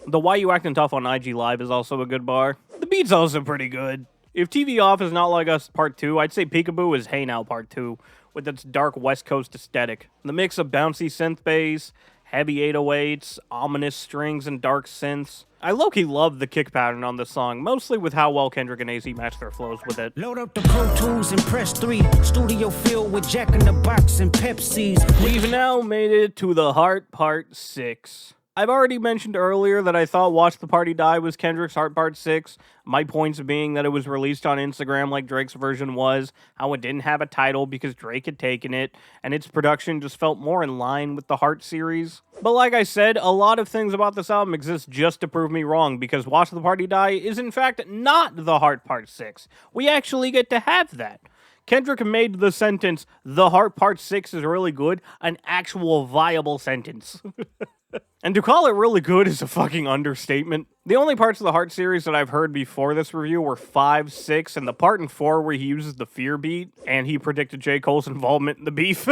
The "Why You Acting Tough" on IG Live is also a good bar. The beat's also pretty good. If TV Off is Not Like Us Part 2, I'd say Peekaboo is Hey Now Part 2, with its dark West Coast aesthetic. The mix of bouncy synth bass, heavy 808s, ominous strings, and dark synths. I low-key love the kick pattern on this song, mostly with how well Kendrick and AZ match their flows with it. Load up the Pro Tools and press 3. Studio filled with Jack in the Box and Pepsis. We've now made it to the Heart Part 6. I've already mentioned earlier that I thought Watch the Party Die was Kendrick's Heart Part 6, my points being that it was released on Instagram like Drake's version was, how it didn't have a title because Drake had taken it, and its production just felt more in line with the Heart series. But like I said, a lot of things about this album exist just to prove me wrong, because Watch the Party Die is in fact not the Heart Part 6. We actually get to have that. Kendrick made the sentence, "The Heart Part 6 is really good," an actual viable sentence. And to call it really good is a fucking understatement. The only parts of the Heart series that I've heard before this review were 5, 6, and the part in 4 where he uses the fear beat, and he predicted J. Cole's involvement in the beef.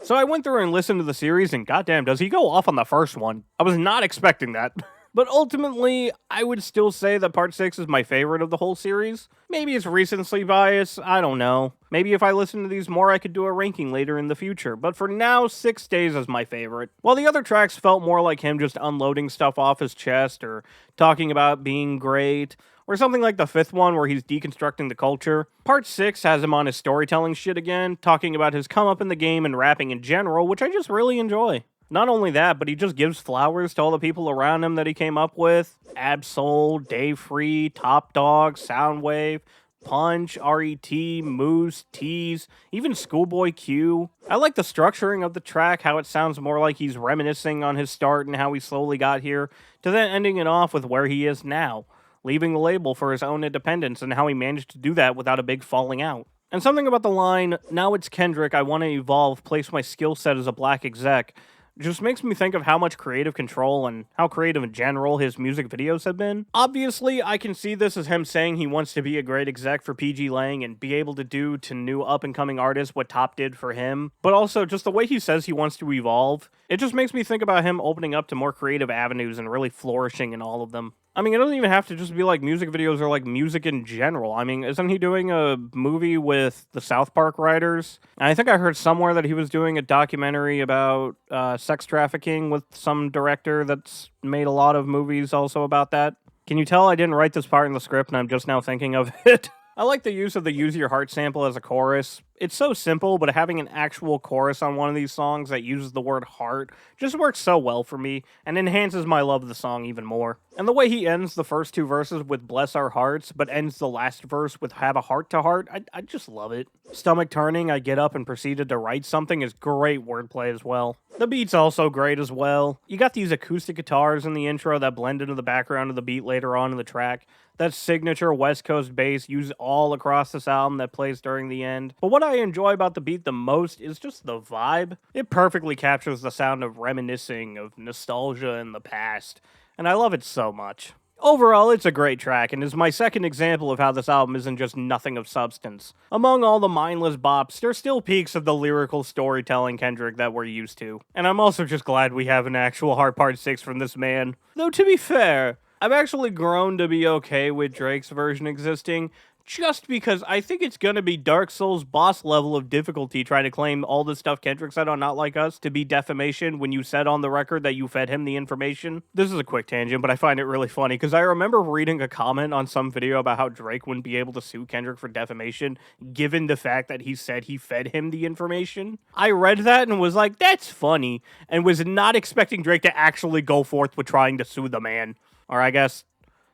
So I went through and listened to the series, and goddamn, does he go off on the first one. I was not expecting that. But ultimately, I would still say that Part 6 is my favorite of the whole series. Maybe it's recency bias, I don't know. Maybe if I listen to these more, I could do a ranking later in the future. But for now, 6 Days is my favorite. While the other tracks felt more like him just unloading stuff off his chest, or talking about being great, or something like the 5th one where he's deconstructing the culture, Part 6 has him on his storytelling shit again, talking about his come up in the game and rapping in general, which I just really enjoy. Not only that, but he just gives flowers to all the people around him that he came up with. Absol, Dave Free, Top Dog, Soundwave, Punch, RET, Moose, Tease, even Schoolboy Q. I like the structuring of the track, how it sounds more like he's reminiscing on his start and how he slowly got here, to then ending it off with where he is now, leaving the label for his own independence and how he managed to do that without a big falling out. And something about the line, "Now it's Kendrick, I want to evolve, place my skill set as a black exec," just makes me think of how much creative control and how creative in general his music videos have been. Obviously, I can see this as him saying he wants to be a great exec for PG Lang and be able to do to new up-and-coming artists what Top did for him, but also just the way he says he wants to evolve. It just makes me think about him opening up to more creative avenues and really flourishing in all of them. I mean, it doesn't even have to just be like music videos or like music in general. I mean, isn't he doing a movie with the South Park writers? And I think I heard somewhere that he was doing a documentary about sex trafficking with some director that's made a lot of movies also about that. Can you tell I didn't write this part in the script and I'm just now thinking of it? I like the use of the Use Your Heart sample as a chorus. It's so simple, but having an actual chorus on one of these songs that uses the word heart just works so well for me, and enhances my love of the song even more. And the way he ends the first 2 verses with "Bless Our Hearts," but ends the last verse with "Have a Heart to Heart," I just love it. Stomach turning, I get up and proceeded to write something is great wordplay as well. The beat's also great as well. You got these acoustic guitars in the intro that blend into the background of the beat later on in the track. That signature West Coast bass used all across this album that plays during the end. But what I enjoy about the beat the most is just the vibe. It perfectly captures the sound of reminiscing, of nostalgia in the past, and I love it so much. Overall, it's a great track, and is my second example of how this album isn't just nothing of substance. Among all the mindless bops, there's still peaks of the lyrical storytelling Kendrick that we're used to. And I'm also just glad we have an actual Heart Part 6 from this man. Though to be fair, I've actually grown to be okay with Drake's version existing, just because I think it's gonna be Dark Souls boss level of difficulty trying to claim all the stuff Kendrick said on Not Like Us to be defamation when you said on the record that you fed him the information. This is a quick tangent, but I find it really funny, because I remember reading a comment on some video about how Drake wouldn't be able to sue Kendrick for defamation, given the fact that he said he fed him the information. I read that and was like, that's funny, and was not expecting Drake to actually go forth with trying to sue the man. Or I guess,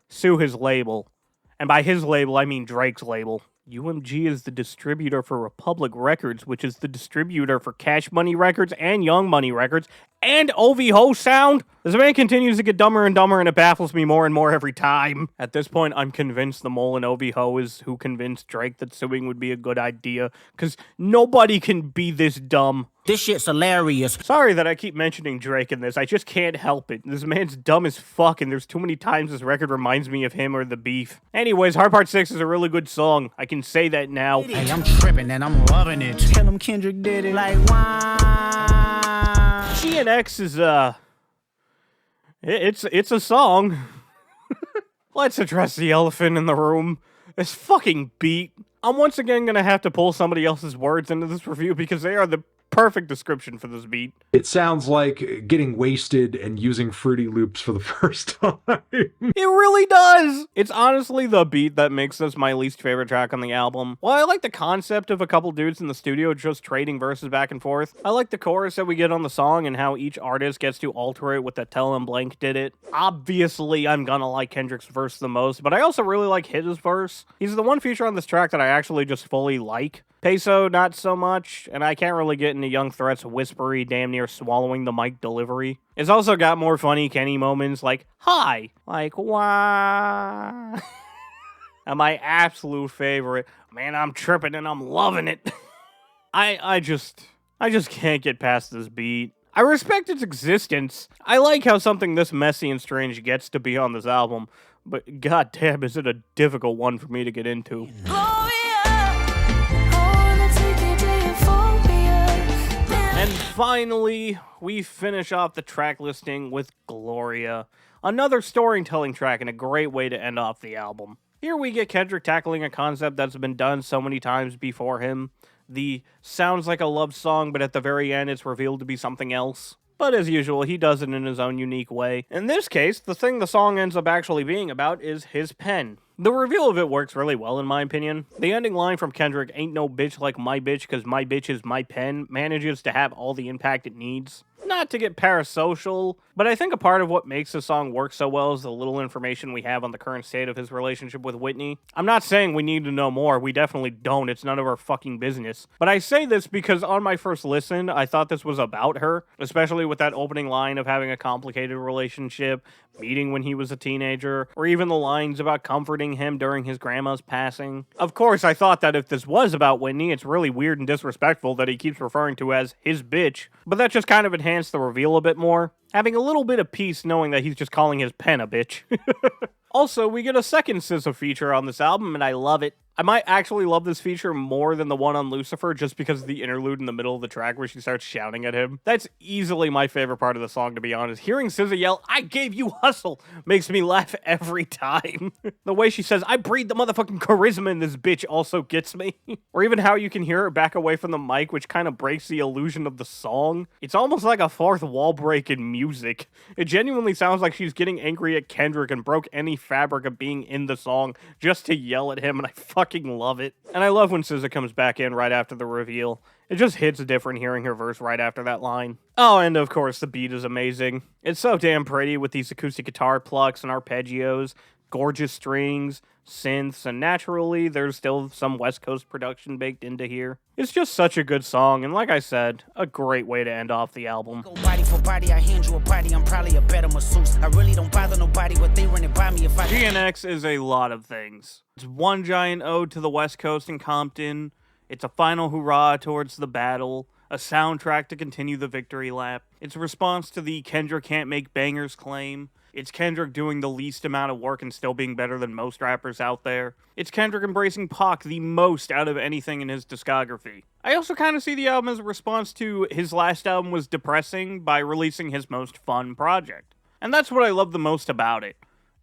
sue his label. And by his label, I mean Drake's label. UMG is the distributor for Republic Records, which is the distributor for Cash Money Records and Young Money Records, and OVO Sound. This man continues to get dumber and dumber, and it baffles me more and more every time. At this point, I'm convinced the mole in OVO is who convinced Drake that suing would be a good idea, because nobody can be this dumb. This shit's hilarious. Sorry that I keep mentioning Drake in this, I just can't help it. This man's dumb as fuck, and there's too many times this record reminds me of him or the beef. Anyways, Heart Part 6 is a really good song. I can say that now. Hey, I'm tripping and I'm loving it. Tell him Kendrick did it like why? GNX is, it's a song. Let's address the elephant in the room. This fucking beat. I'm once again gonna have to pull somebody else's words into this review because they are the perfect description for this beat. It sounds like getting wasted and using Fruity Loops for the first time. It really does! It's honestly the beat that makes this my least favorite track on the album. While I like the concept of a couple dudes in the studio just trading verses back and forth, I like the chorus that we get on the song and how each artist gets to alter it with the Tell 'em Blank did it. Obviously, I'm gonna like Kendrick's verse the most, but I also really like his verse. He's the one feature on this track that I actually just fully like. Peso, not so much, and I can't really get into Young Threat's whispery, damn near swallowing the mic delivery. It's also got more funny Kenny moments like, hi, like, wah. And my absolute favorite, man, I'm tripping and I'm loving it. I just can't get past this beat. I respect its existence. I like how something this messy and strange gets to be on this album, but goddamn, is it a difficult one for me to get into. And finally, we finish off the track listing with Gloria, another storytelling track and a great way to end off the album. Here we get Kendrick tackling a concept that's been done so many times before him. The sounds like a love song, but at the very end it's revealed to be something else. But as usual, he does it in his own unique way. In this case, the thing the song ends up actually being about is his pen. The reveal of it works really well in my opinion. The ending line from Kendrick, "Ain't no bitch like my bitch cause my bitch is my pen," manages to have all the impact it needs. Not to get parasocial, but I think a part of what makes the song work so well is the little information we have on the current state of his relationship with Whitney. I'm not saying we need to know more, we definitely don't, it's none of our fucking business. But I say this because on my first listen, I thought this was about her, especially with that opening line of having a complicated relationship, meeting when he was a teenager, or even the lines about comforting him during his grandma's passing. Of course, I thought that if this was about Whitney, it's really weird and disrespectful that he keeps referring to as his bitch, but that just kind of enhanced the reveal a bit more, having a little bit of peace knowing that he's just calling his pen a bitch. Also, we get a second SZA feature on this album, and I love it. I might actually love this feature more than the one on Lucifer just because of the interlude in the middle of the track where she starts shouting at him. That's easily my favorite part of the song, to be honest. Hearing SZA yell, "I gave you hustle," makes me laugh every time. The way she says, "I breathe the motherfucking charisma in this bitch," also gets me. Or even how you can hear her back away from the mic, which kind of breaks the illusion of the song. It's almost like a fourth wall break in music. It genuinely sounds like she's getting angry at Kendrick and broke any fabric of being in the song just to yell at him, and I fucking love it. And I love when SZA comes back in right after the reveal. It just hits different hearing her verse right after that line. Oh, and of course the beat is amazing. It's so damn pretty with these acoustic guitar plucks and arpeggios, gorgeous strings, synths, and naturally there's still some West Coast production baked into here. It's just such a good song, and like I said, a great way to end off the album. Body for body, I hand you a body, I'm probably a better masseuse. I really don't bother nobody what they running by me if I... GNX is a lot of things. It's one giant ode to the West Coast and Compton. It's a final hurrah towards the battle. A soundtrack to continue the victory lap. It's a response to the Kendrick can't make bangers claim. It's Kendrick doing the least amount of work and still being better than most rappers out there. It's Kendrick embracing Pac the most out of anything in his discography. I also kind of see the album as a response to his last album was depressing by releasing his most fun project. And that's what I love the most about it.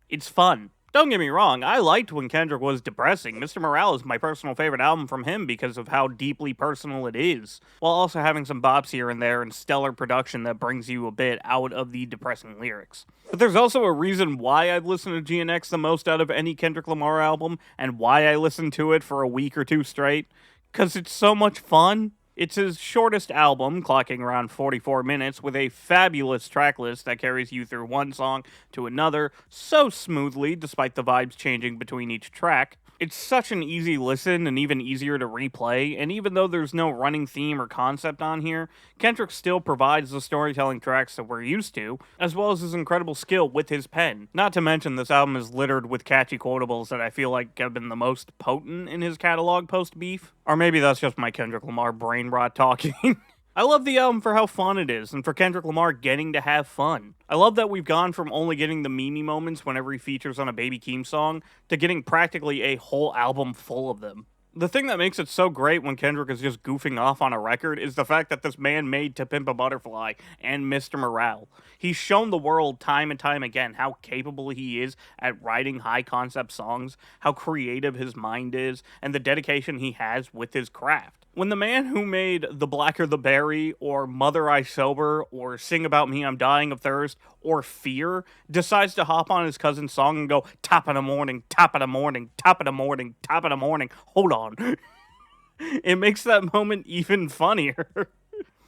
It's fun. Don't get me wrong, I liked when Kendrick was depressing. Mr. Morale is my personal favorite album from him because of how deeply personal it is, while also having some bops here and there and stellar production that brings you a bit out of the depressing lyrics. But there's also a reason why I've listened to GNX the most out of any Kendrick Lamar album, and why I listened to it for a week or two straight. 'Cause it's so much fun. It's his shortest album, clocking around 44 minutes, with a fabulous track list that carries you through one song to another so smoothly, despite the vibes changing between each track. It's such an easy listen and even easier to replay, and even though there's no running theme or concept on here, Kendrick still provides the storytelling tracks that we're used to, as well as his incredible skill with his pen. Not to mention this album is littered with catchy quotables that I feel like have been the most potent in his catalog post-Beef. Or maybe that's just my Kendrick Lamar brain rot talking. I love the album for how fun it is, and for Kendrick Lamar getting to have fun. I love that we've gone from only getting the Mimi moments whenever he features on a Baby Keem song, to getting practically a whole album full of them. The thing that makes it so great when Kendrick is just goofing off on a record is the fact that this man made To Pimp a Butterfly and Mr. Morale. He's shown the world time and time again how capable he is at writing high-concept songs, how creative his mind is, and the dedication he has with his craft. When the man who made The Blacker the Berry, or Mother I Sober, or Sing About Me I'm Dying of Thirst, or Fear, decides to hop on his cousin's song and go, top of the morning, top of the morning, top of the morning, top of the morning, hold on. It makes that moment even funnier.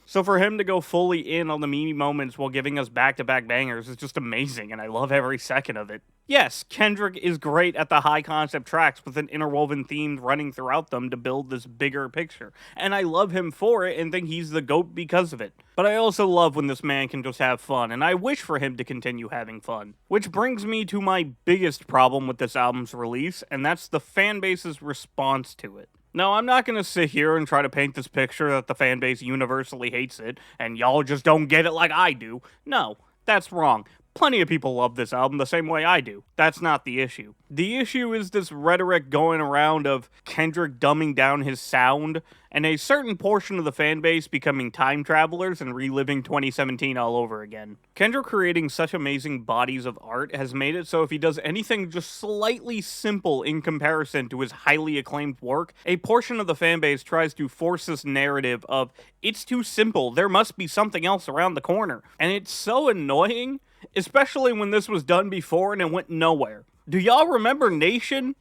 So for him to go fully in on the Mimi moments while giving us back-to-back bangers is just amazing, and I love every second of it. Yes, Kendrick is great at the high-concept tracks with an interwoven theme running throughout them to build this bigger picture, and I love him for it and think he's the GOAT because of it. But I also love when this man can just have fun, and I wish for him to continue having fun. Which brings me to my biggest problem with this album's release, and that's the fanbase's response to it. No, I'm not going to sit here and try to paint this picture that the fanbase universally hates it, and y'all just don't get it like I do. No, that's wrong. Plenty of people love this album the same way I do. That's not the issue. The issue is this rhetoric going around of Kendrick dumbing down his sound, and a certain portion of the fan base becoming time travelers and reliving 2017 all over again. Kendrick creating such amazing bodies of art has made it so if he does anything just slightly simple in comparison to his highly acclaimed work, a portion of the fan base tries to force this narrative of, it's too simple, there must be something else around the corner. And it's so annoying, especially when this was done before and it went nowhere. Do y'all remember Nation?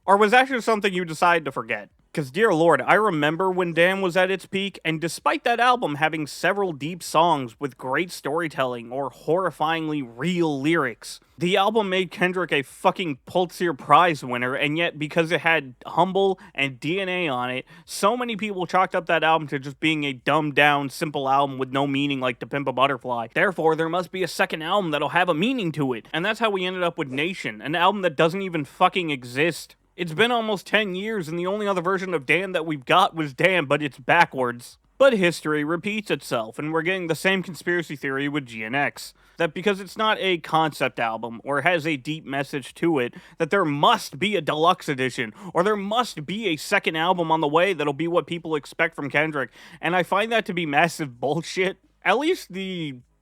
Or was that just something you decided to forget? Because, dear lord, I remember when Damn was at its peak, and despite that album having several deep songs with great storytelling or horrifyingly real lyrics, the album made Kendrick a fucking Pulitzer Prize winner, and yet because it had Humble and DNA on it, so many people chalked up that album to just being a dumbed-down, simple album with no meaning like To Pimp a Butterfly. Therefore, there must be a second album that'll have a meaning to it, and that's how we ended up with Nation, an album that doesn't even fucking exist. It's been almost 10 years, and the only other version of Damn that we've got was Damn, but it's backwards. But history repeats itself, and we're getting the same conspiracy theory with GNX. That because it's not a concept album, or has a deep message to it, that there must be a deluxe edition, or there must be a second album on the way that'll be what people expect from Kendrick, and I find that to be massive bullshit. At least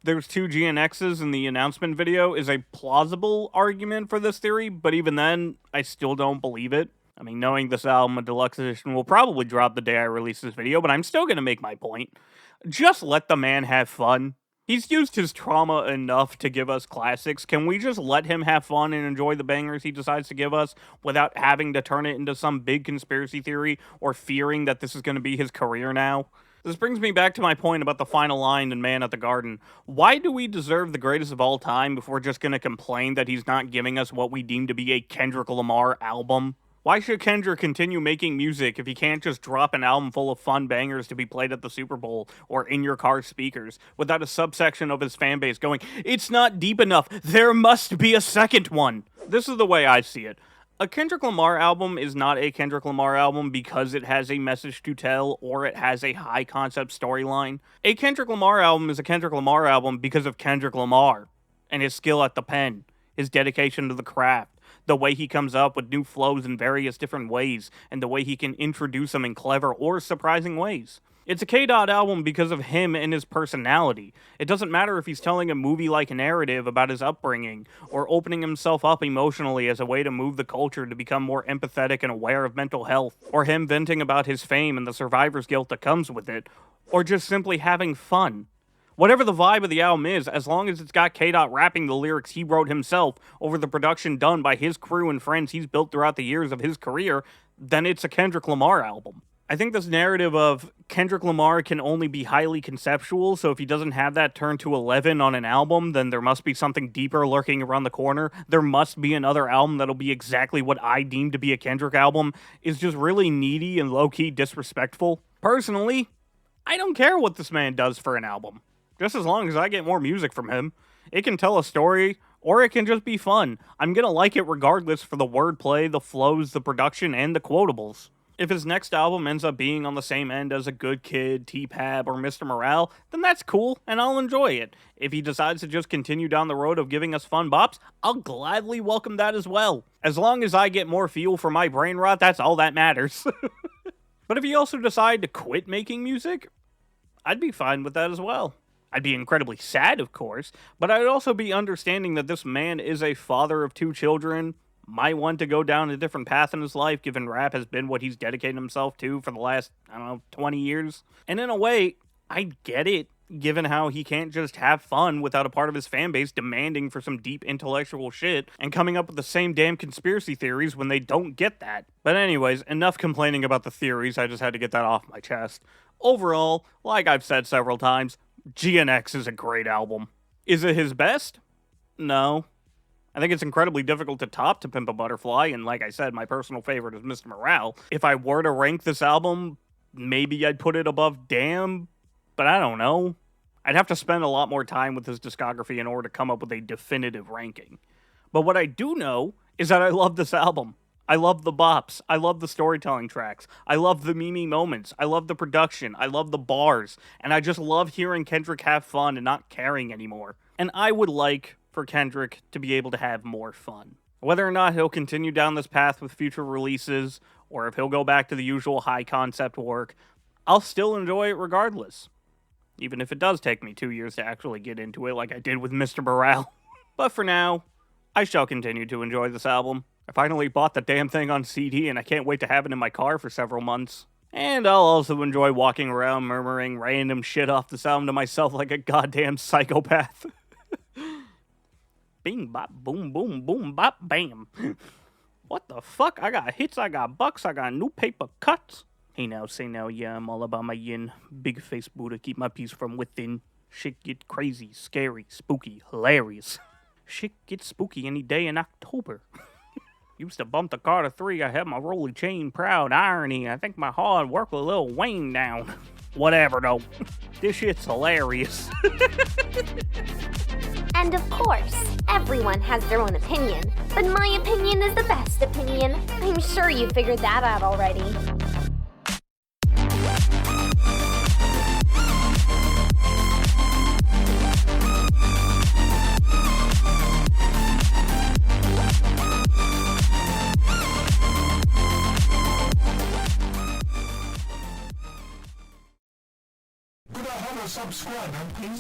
there's 2 GNXs in the announcement video is a plausible argument for this theory, but even then, I still don't believe it. I mean, knowing this album, a deluxe edition, will probably drop the day I release this video, but I'm still gonna make my point. Just let the man have fun. He's used his trauma enough to give us classics. Can we just let him have fun and enjoy the bangers he decides to give us without having to turn it into some big conspiracy theory or fearing that this is gonna be his career now? This brings me back to my point about the final line in Man at the Garden. Why do we deserve the greatest of all time if we're just gonna complain that he's not giving us what we deem to be a Kendrick Lamar album? Why should Kendrick continue making music if he can't just drop an album full of fun bangers to be played at the Super Bowl or in your car speakers without a subsection of his fanbase going, it's not deep enough, there must be a second one? This is the way I see it. A Kendrick Lamar album is not a Kendrick Lamar album because it has a message to tell or it has a high concept storyline. A Kendrick Lamar album is a Kendrick Lamar album because of Kendrick Lamar and his skill at the pen, his dedication to the craft, the way he comes up with new flows in various different ways, and the way he can introduce them in clever or surprising ways. It's a K-Dot album because of him and his personality. It doesn't matter if he's telling a movie-like narrative about his upbringing, or opening himself up emotionally as a way to move the culture to become more empathetic and aware of mental health, or him venting about his fame and the survivor's guilt that comes with it, or just simply having fun. Whatever the vibe of the album is, as long as it's got K-Dot rapping the lyrics he wrote himself over the production done by his crew and friends he's built throughout the years of his career, then it's a Kendrick Lamar album. I think this narrative of Kendrick Lamar can only be highly conceptual, so if he doesn't have that turn to 11 on an album, then there must be something deeper lurking around the corner. There must be another album that'll be exactly what I deem to be a Kendrick album, is just really needy and low-key disrespectful. Personally, I don't care what this man does for an album. Just as long as I get more music from him. It can tell a story, or it can just be fun. I'm gonna like it regardless for the wordplay, the flows, the production, and the quotables. If his next album ends up being on the same end as A Good Kid, T-Pab, or Mr. Morale, then that's cool, and I'll enjoy it. If he decides to just continue down the road of giving us fun bops, I'll gladly welcome that as well. As long as I get more fuel for my brain rot, that's all that matters. But if he also decided to quit making music, I'd be fine with that as well. I'd be incredibly sad, of course, but I'd also be understanding that this man is a father of 2 children, might want to go down a different path in his life, given rap has been what he's dedicated himself to for the last, 20 years. And in a way, I get it, given how he can't just have fun without a part of his fan base demanding for some deep intellectual shit and coming up with the same damn conspiracy theories when they don't get that. But anyways, enough complaining about the theories, I just had to get that off my chest. Overall, like I've said several times, GNX is a great album. Is it his best? No. I think it's incredibly difficult to top To Pimp a Butterfly, and like I said, my personal favorite is Mr. Morale. If I were to rank this album, maybe I'd put it above Damn, but I don't know. I'd have to spend a lot more time with his discography in order to come up with a definitive ranking. But what I do know is that I love this album. I love the bops. I love the storytelling tracks. I love the meme moments. I love the production. I love the bars. And I just love hearing Kendrick have fun and not caring anymore. And I would like for Kendrick to be able to have more fun. Whether or not he'll continue down this path with future releases, or if he'll go back to the usual high concept work, I'll still enjoy it regardless. Even if it does take me 2 years to actually get into it like I did with Mr. Morale. But for now, I shall continue to enjoy this album. I finally bought the damn thing on CD and I can't wait to have it in my car for several months. And I'll also enjoy walking around murmuring random shit off the album to myself like a goddamn psychopath. Bing, bop, boom, boom, boom, bop, bam. What the fuck? I got hits, I got bucks, I got new paper cuts. Hey now, say now, yeah, I'm all about my yin. Big face Buddha, keep my peace from within. Shit get crazy, scary, spooky, hilarious. Shit gets spooky any day in October. Used to bump the car to 3, I had my rolly chain, proud irony. I think my hard work with Lil Wayne down. Whatever though. This shit's hilarious. And of course, everyone has their own opinion, but my opinion is the best opinion. I'm sure you figured that out already. Subscribe, please.